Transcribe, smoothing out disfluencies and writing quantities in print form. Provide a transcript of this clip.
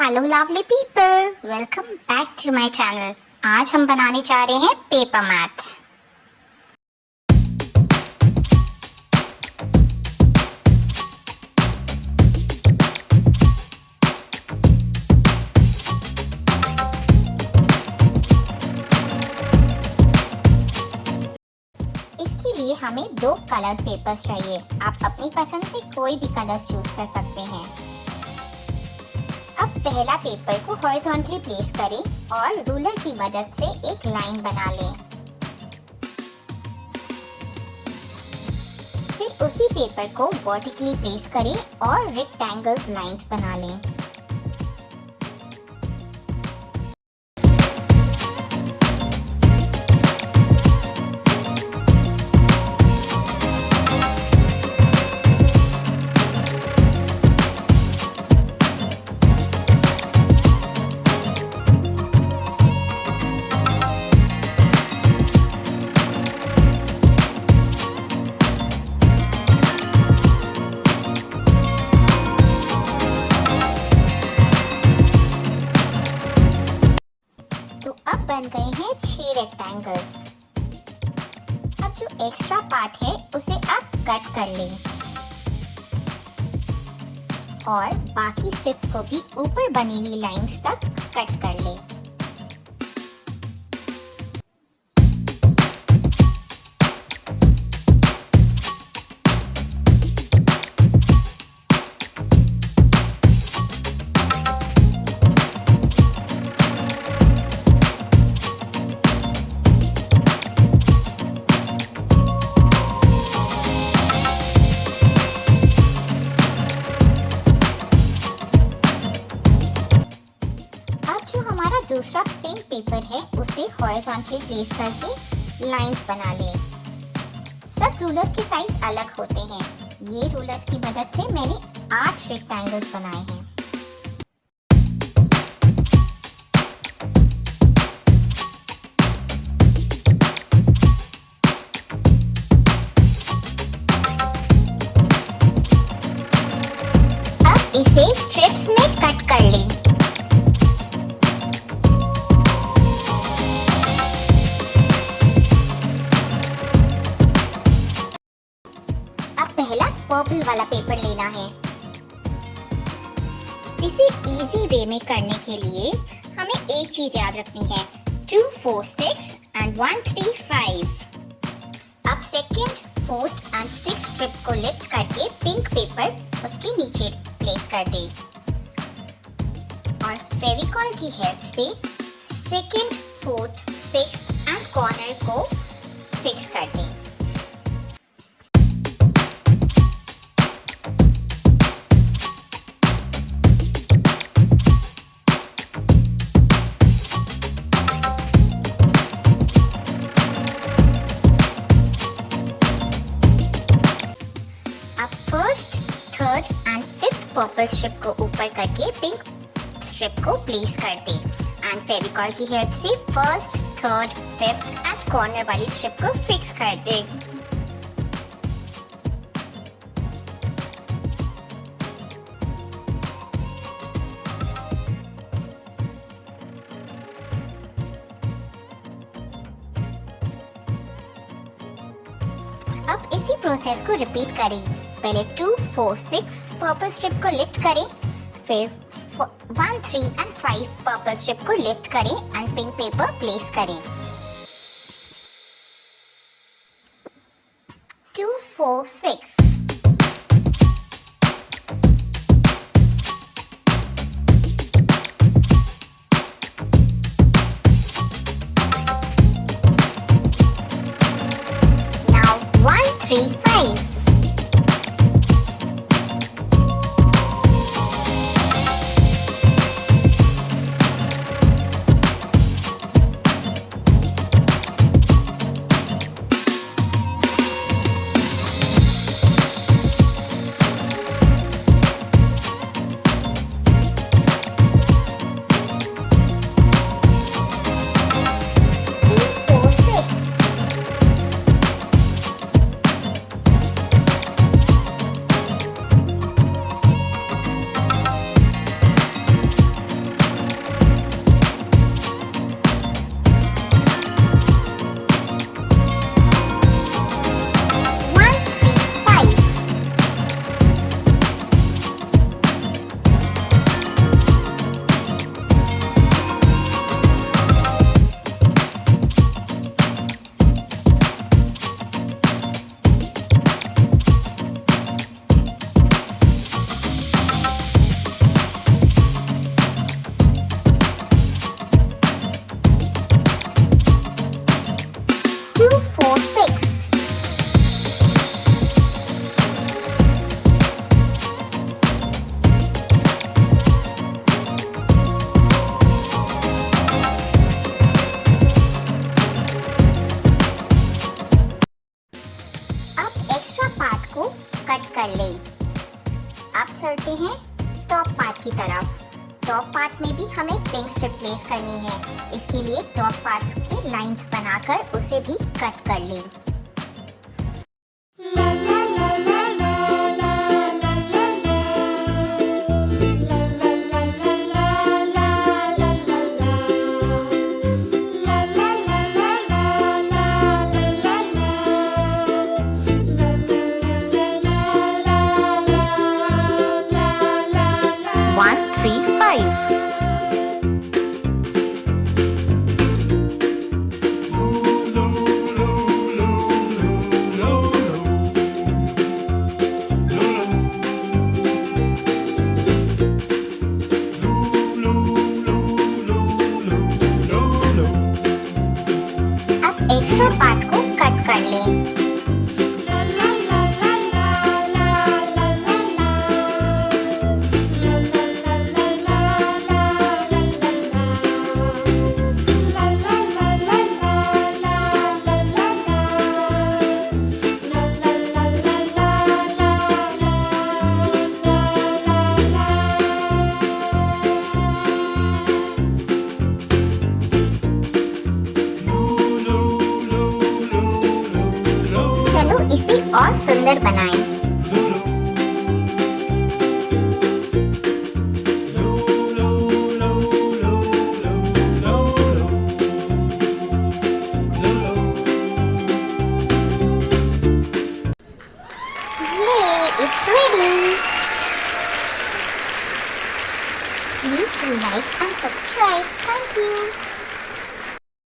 Hello lovely people, welcome back to my channel. आज हम बनाने जा रहे हैं पेपर मैट। इसके लिए हमें दो कलर्ड पेपर्स चाहिए। आप अपनी पसंद से कोई भी कलर्स चूज कर सकते हैं। अब पहला पेपर को हॉरिजॉन्टली प्लेस करें और रूलर की मदद से एक लाइन बना लें। फिर उसी पेपर को वर्टिकली प्लेस करें और रेक्टेंगल्स लाइंस बना लें। तो अब बन गए हैं 6 रेक्टेंगल्स। अब जो एक्स्ट्रा पार्ट है उसे आप कट कर लें और बाकी स्ट्रिप्स को भी ऊपर बनी हुई लाइंस तक कट कर लें। जो हमारा दूसरा पिंक पेपर है उसे हॉरिजॉन्टली प्लेस करके लाइंस बना लें। सब रूलर्स के साइज अलग होते हैं। ये रूलर्स की मदद से मैंने 8 रेक्टेंगल्स बनाए हैं। अब इसे स्ट्रिप्स में कट कर लें। पहला पर्पल वाला पेपर लेना है। इसे इजी वे में करने के लिए हमें एक चीज याद रखनी है, 2 4 6 and 1 3 5। अब second, fourth and six strip को लिफ्ट करके पिंक पेपर उसके नीचे प्लेस कर दें और फेविकॉल की हेल्प से second, fourth, six and corner को फिक्स कर दें। First, third and fifth purple strip को ऊपर करके पिंक स्ट्रिप को प्लेस कर दें एंड फेविकॉल की हेल्प से first, third, fifth and corner वाली स्ट्रिप को फिक्स कर दें। अब इसी प्रोसेस को रिपीट करें। पहले 2 4 6 पर्पल स्ट्रिप को लिफ्ट करें, फिर 1 3 एंड 5 पर्पल स्ट्रिप को लिफ्ट करें एंड पिंक पेपर प्लेस करें। 2 4 6। Now 1 3 5। टॉप पार्ट में भी हमें पिंक स्ट्रिप प्लेस करनी है। इसके लिए टॉप पार्ट्स के लाइंस बनाकर उसे भी कट कर लें। एक्स्ट्रा पार्ट को कट कर लें। इसे और सुंदर बनाएं। It's ready. Please do like and subscribe. Thank you.